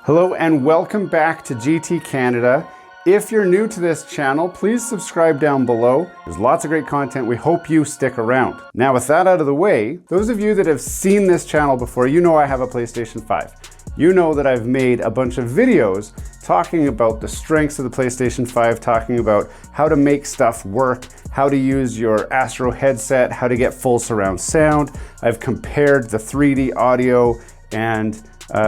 Hello and welcome back to GT Canada. If you're new to this channel, please subscribe down below. There's lots of great content. We hope you stick around. Now with that out of the way, those of you that have seen this channel before, you know I have a PlayStation 5. You know that I've made a bunch of videos talking about the strengths of the PlayStation 5, talking about how to make stuff work, how to use your Astro headset, how to get full surround sound. I've compared the 3D audio and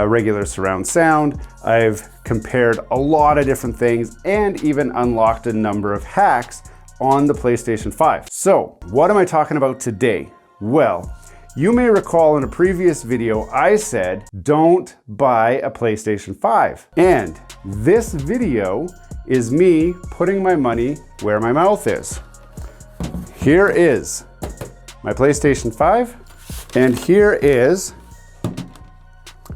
regular surround sound. I've compared a lot of different things and even unlocked a number of hacks on the PlayStation 5. So what am I talking about today? Well, you may recall in a previous video I said don't buy a PlayStation 5. And this video is me putting my money where my mouth is. Here is my PlayStation 5 and here is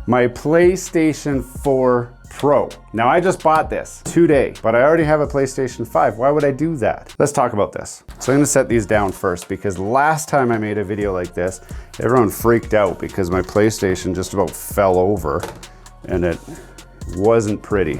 my PlayStation 4 Pro. Now I just bought this today, but I already have a PlayStation 5. Why would I do that? Let's talk about this. So I'm gonna set these down first because last time I made a video like this, everyone freaked out because my PlayStation just about fell over and it wasn't pretty.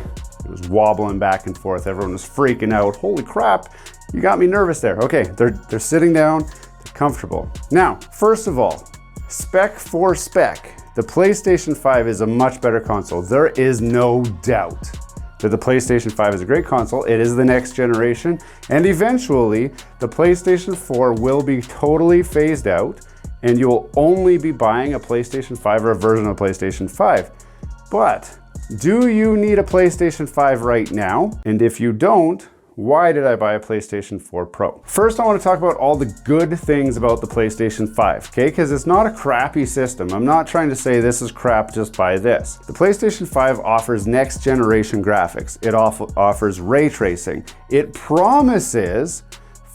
It was wobbling back and forth. Everyone was freaking out. Holy crap, you got me nervous there. Okay, they're sitting down, they're comfortable. Now, first of all, spec for spec, the PlayStation 5 is a much better console. There is no doubt that the PlayStation 5 is a great console. It is the next generation, and eventually the PlayStation 4 will be totally phased out and you'll only be buying a PlayStation 5 or a version of PlayStation 5. But do you need a PlayStation 5 right now? And if you don't, why did I buy a PlayStation 4 Pro? First, I want to talk about all the good things about the PlayStation 5, okay? Because it's not a crappy system. I'm not trying to say this is crap, just buy this. The PlayStation 5 offers next generation graphics. It offers ray tracing. It promises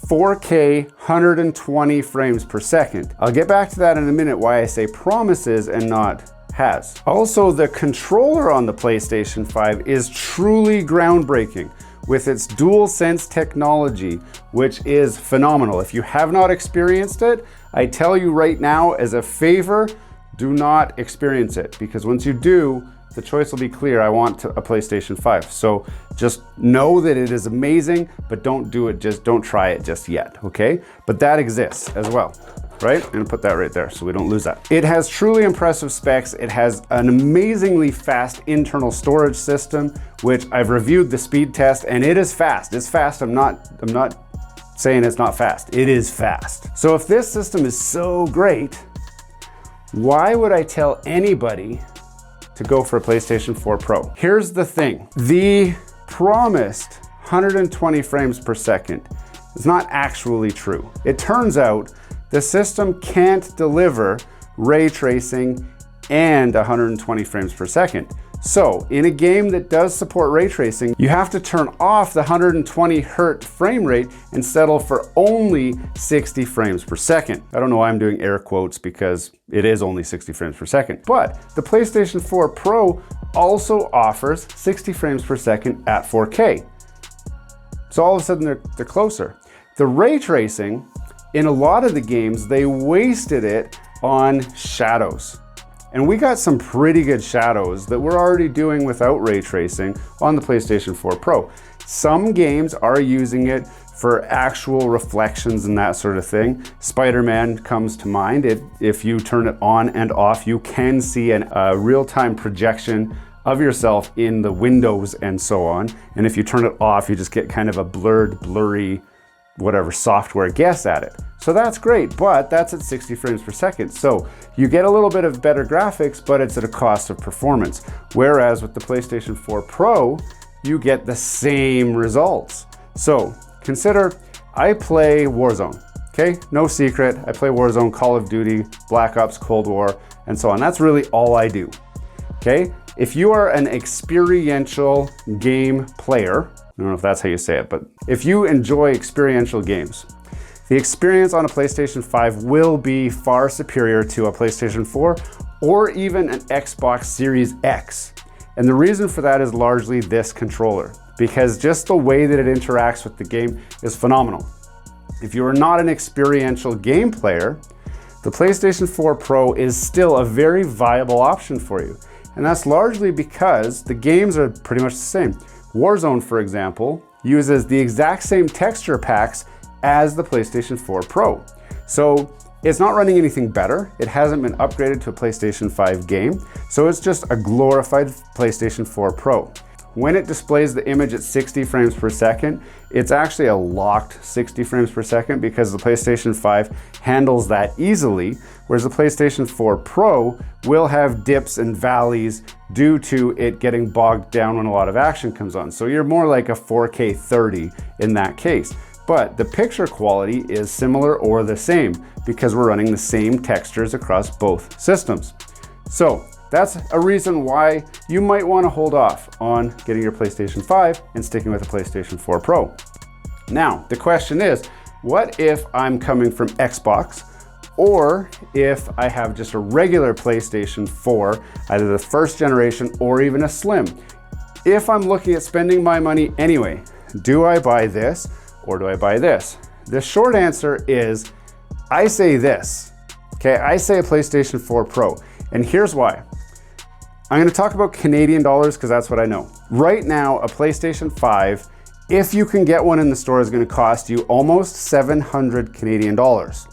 4K 120 frames per second. I'll get back to that in a minute, why I say promises and not has. Also, the controller on the PlayStation 5 is truly groundbreaking with its DualSense technology, which is phenomenal. If you have not experienced it, I tell you right now as a favor, do not experience it, because once you do, the choice will be clear. I want a PlayStation 5. So just know that it is amazing, but don't try it just yet, okay? But that exists as well. Right? I'm gonna put that right there so we don't lose that. It has truly impressive specs. It has an amazingly fast internal storage system, which I've reviewed the speed test, and it is fast. It's fast. I'm not saying it's not fast. It is fast. So if this system is so great, why would I tell anybody to go for a PlayStation 4 Pro? Here's the thing. The promised 120 frames per second is not actually true. It turns out the system can't deliver ray tracing and 120 frames per second. So in a game that does support ray tracing, you have to turn off the 120 hertz frame rate and settle for only 60 frames per second. I don't know why I'm doing air quotes because it is only 60 frames per second. But the PlayStation 4 Pro also offers 60 frames per second at 4K. So all of a sudden they're closer. The ray tracing, in a lot of the games, they wasted it on shadows. And we got some pretty good shadows that we're already doing without ray tracing on the PlayStation 4 Pro. Some games are using it for actual reflections and that sort of thing. Spider-Man comes to mind. If you turn it on and off, you can see a real-time projection of yourself in the windows and so on. And if you turn it off, you just get kind of a blurred, blurry, whatever software guess at it. So that's great, but that's at 60 frames per second. So you get a little bit of better graphics, but it's at a cost of performance. Whereas with the PlayStation 4 Pro, you get the same results. So consider I play Warzone, okay? No secret, I play Warzone, Call of Duty, Black Ops, Cold War, and so on. That's really all I do, okay? If you are an experiential game player, I don't know if that's how you say it, but if you enjoy experiential games, the experience on a PlayStation 5 will be far superior to a PlayStation 4 or even an Xbox Series X. And the reason for that is largely this controller, because just the way that it interacts with the game is phenomenal. If you are not an experiential game player, the PlayStation 4 Pro is still a very viable option for you. And that's largely because the games are pretty much the same. Warzone, for example, uses the exact same texture packs as the PlayStation 4 Pro. So it's not running anything better. It hasn't been upgraded to a PlayStation 5 game. So it's just a glorified PlayStation 4 Pro. When it displays the image at 60 frames per second, it's actually a locked 60 frames per second because the PlayStation 5 handles that easily, whereas the PlayStation 4 Pro will have dips and valleys due to it getting bogged down when a lot of action comes on. So you're more like a 4K 30 in that case. But the picture quality is similar or the same because we're running the same textures across both systems. So that's a reason why you might want to hold off on getting your PlayStation 5 and sticking with the PlayStation 4 Pro. Now, the question is, what if I'm coming from Xbox, or if I have just a regular PlayStation 4, either the first generation or even a Slim? If I'm looking at spending my money anyway, do I buy this or do I buy this? The short answer is, I say this. Okay, I say a PlayStation 4 Pro, and here's why. I'm going to talk about Canadian dollars because that's what I know. Right now, a PlayStation 5, if you can get one in the store, is going to cost you almost 700 Canadian dollars.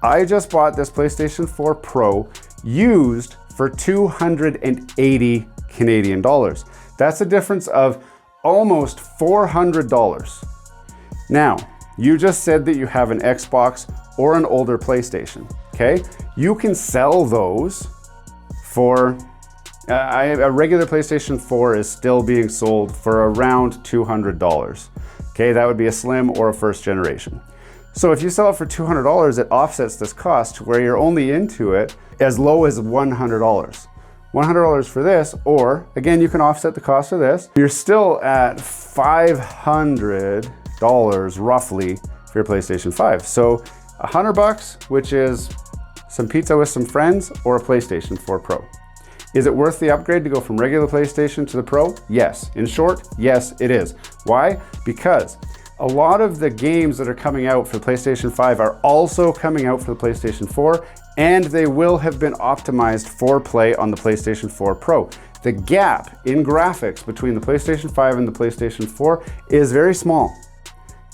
I just bought this PlayStation 4 Pro used for 280 Canadian dollars. That's a difference of almost $400. Now, you just said that you have an Xbox or an older PlayStation, okay? You can sell those for a regular PlayStation 4 is still being sold for around $200. Okay, that would be a Slim or a first generation. So if you sell it for $200, it offsets this cost to where you're only into it as low as $100. $100 for this, or again, you can offset the cost of this. You're still at $500 roughly for your PlayStation 5. So $100, which is some pizza with some friends, or a PlayStation 4 Pro. Is it worth the upgrade to go from regular PlayStation to the Pro? Yes. In short, yes, it is. Why? Because a lot of the games that are coming out for the PlayStation 5 are also coming out for the PlayStation 4, and they will have been optimized for play on the PlayStation 4 Pro. The gap in graphics between the PlayStation 5 and the PlayStation 4 is very small.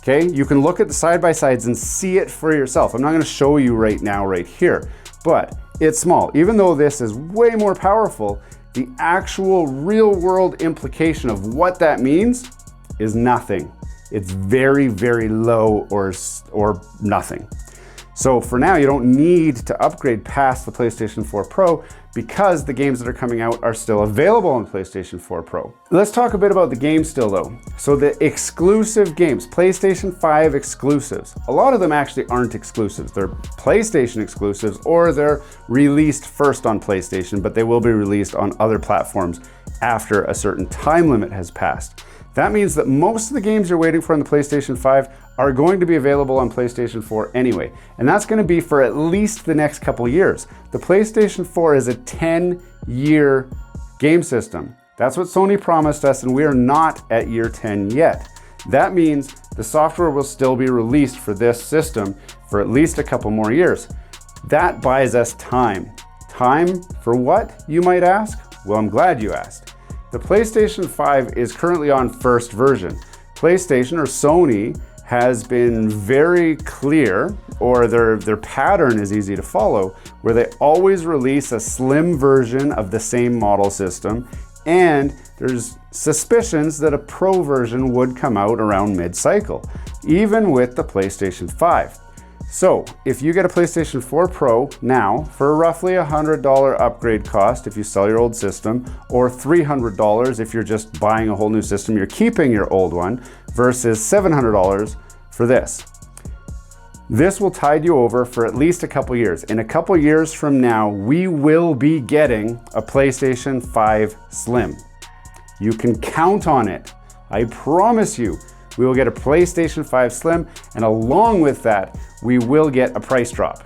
Okay, you can look at the side-by-sides and see it for yourself. I'm not going to show you right now, right here, but it's small. Even though this is way more powerful, the actual real-world implication of what that means is nothing. It's very, very low or nothing. So for now, you don't need to upgrade past the PlayStation 4 Pro because the games that are coming out are still available on PlayStation 4 Pro. Let's talk a bit about the games still though. So the exclusive games, PlayStation 5 exclusives, a lot of them actually aren't exclusives. They're PlayStation exclusives, or they're released first on PlayStation, but they will be released on other platforms after a certain time limit has passed. That means that most of the games you're waiting for on the PlayStation 5 are going to be available on PlayStation 4 anyway. And that's going to be for at least the next couple years. The PlayStation 4 is a 10-year game system. That's what Sony promised us, and we are not at year 10 yet. That means the software will still be released for this system for at least a couple more years. That buys us time. Time for what, you might ask? Well, I'm glad you asked. The PlayStation 5 is currently on first version. PlayStation, or Sony, has been very clear, or their pattern is easy to follow, where they always release a slim version of the same model system, and there's suspicions that a Pro version would come out around mid-cycle, even with the PlayStation 5. So if you get a PlayStation 4 Pro now for roughly $100 upgrade cost if you sell your old system, or $300 if you're just buying a whole new system, you're keeping your old one, versus $700 for this. This will tide you over for at least a couple years. In a couple years from now, we will be getting a PlayStation 5 Slim. You can count on it. I promise you. We will get a PlayStation 5 Slim, and along with that, we will get a price drop.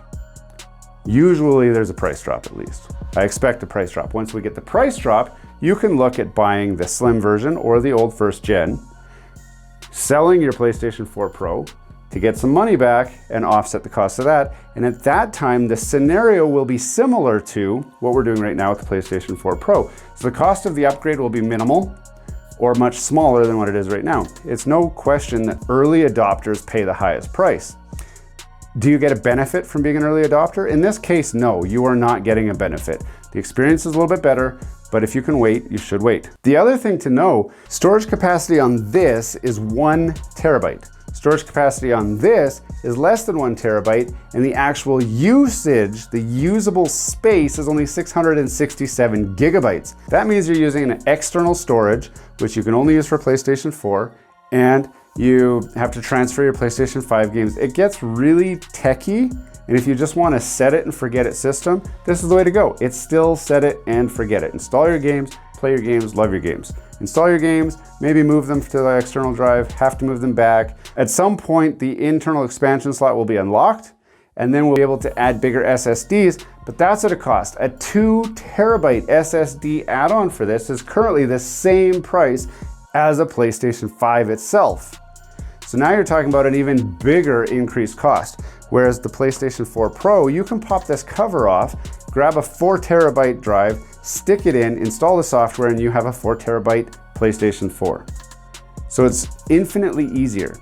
Usually there's a price drop at least. I expect a price drop. Once we get the price drop, you can look at buying the Slim version or the old first gen, selling your PlayStation 4 Pro, to get some money back and offset the cost of that. And at that time, the scenario will be similar to what we're doing right now with the PlayStation 4 Pro. So the cost of the upgrade will be minimal or much smaller than what it is right now. It's no question that early adopters pay the highest price. Do you get a benefit from being an early adopter? In this case, no, you are not getting a benefit. The experience is a little bit better, but if you can wait, you should wait. The other thing to know, storage capacity on this is 1 terabyte. Storage capacity on this is less than 1 terabyte, and the actual usage, the usable space, is only 667 gigabytes. That means you're using an external storage, which you can only use for PlayStation 4, and you have to transfer your PlayStation 5 games. It gets really techy, and if you just want to set it and forget it system, this is the way to go. It's still set it and forget it. Install your games, play your games, love your games. Install your games, maybe move them to the external drive, have to move them back. At some point, the internal expansion slot will be unlocked, and then we'll be able to add bigger SSDs, but that's at a cost. A 2 terabyte SSD add-on for this is currently the same price as a PlayStation 5 itself. So now you're talking about an even bigger increased cost. Whereas the PlayStation 4 Pro, you can pop this cover off, grab a 4 terabyte drive, stick it in, install the software, and you have a 4 terabyte PlayStation 4. So it's infinitely easier.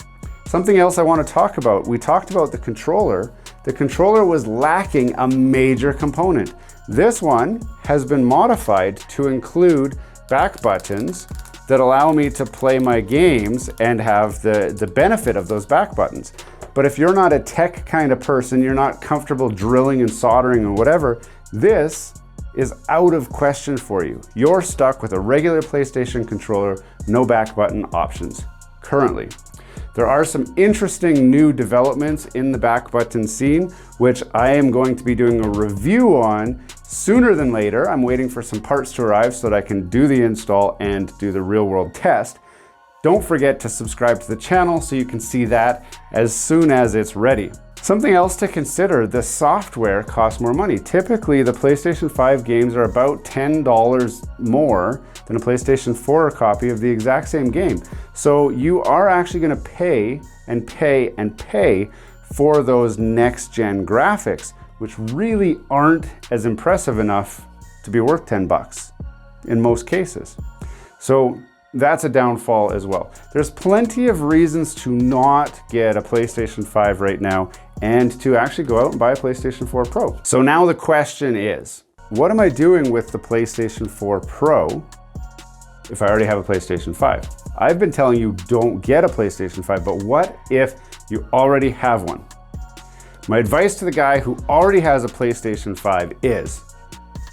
Something else I want to talk about, we talked about the controller. The controller was lacking a major component. This one has been modified to include back buttons that allow me to play my games and have the benefit of those back buttons. But if you're not a tech kind of person, you're not comfortable drilling and soldering and whatever, this is out of question for you. You're stuck with a regular PlayStation controller, no back button options currently. There are some interesting new developments in the back button scene, which I am going to be doing a review on sooner than later. I'm waiting for some parts to arrive so that I can do the install and do the real world test. Don't forget to subscribe to the channel so you can see that as soon as it's ready. Something else to consider, the software costs more money. Typically, the PlayStation 5 games are about $10 more than a PlayStation 4 copy of the exact same game. So you are actually gonna pay and pay and pay for those next-gen graphics, which really aren't as impressive enough to be worth 10 bucks in most cases. So that's a downfall as well. There's plenty of reasons to not get a PlayStation 5 right now and to actually go out and buy a PlayStation 4 Pro. So now the question is, what am I doing with the PlayStation 4 Pro if I already have a PlayStation 5? I've been telling you don't get a PlayStation 5, but what if you already have one? My advice to the guy who already has a PlayStation 5 is,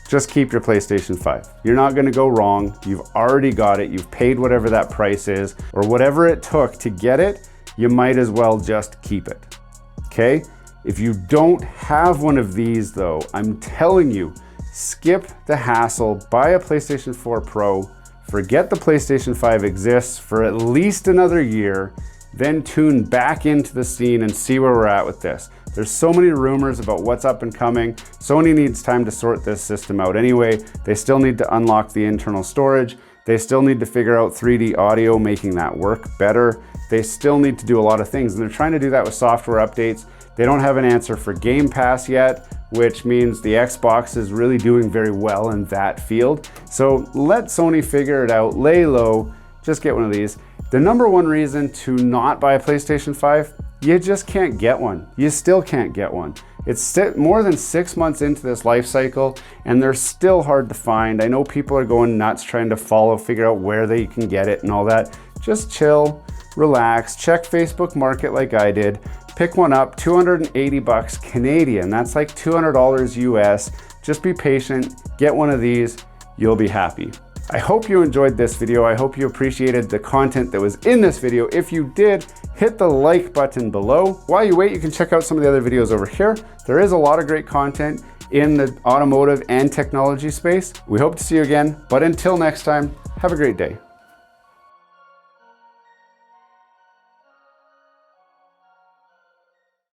just keep your PlayStation 5. You're not gonna go wrong. You've already got it. You've paid whatever that price is, or whatever it took to get it, you might as well just keep it, okay? If you don't have one of these though, I'm telling you, skip the hassle, buy a PlayStation 4 Pro, forget the PlayStation 5 exists for at least another year, then tune back into the scene and see where we're at with this. There's so many rumors about what's up and coming. Sony needs time to sort this system out anyway. They still need to unlock the internal storage. They still need to figure out 3D audio, making that work better. They still need to do a lot of things, and they're trying to do that with software updates. They don't have an answer for Game Pass yet, which means the Xbox is really doing very well in that field. So let Sony figure it out, lay low, just get one of these. The number one reason to not buy a PlayStation 5, you just can't get one. You still can't get one. It's more than 6 months into this life cycle, and they're still hard to find. I know people are going nuts trying to figure out where they can get it and all that. Just chill, relax, check Facebook Market like I did. Pick one up, 280 bucks Canadian. That's like $200 US. Just be patient, get one of these, you'll be happy. I hope you enjoyed this video. I hope you appreciated the content that was in this video. If you did, hit the like button below. While you wait, you can check out some of the other videos over here. There is a lot of great content in the automotive and technology space. We hope to see you again, but until next time, have a great day.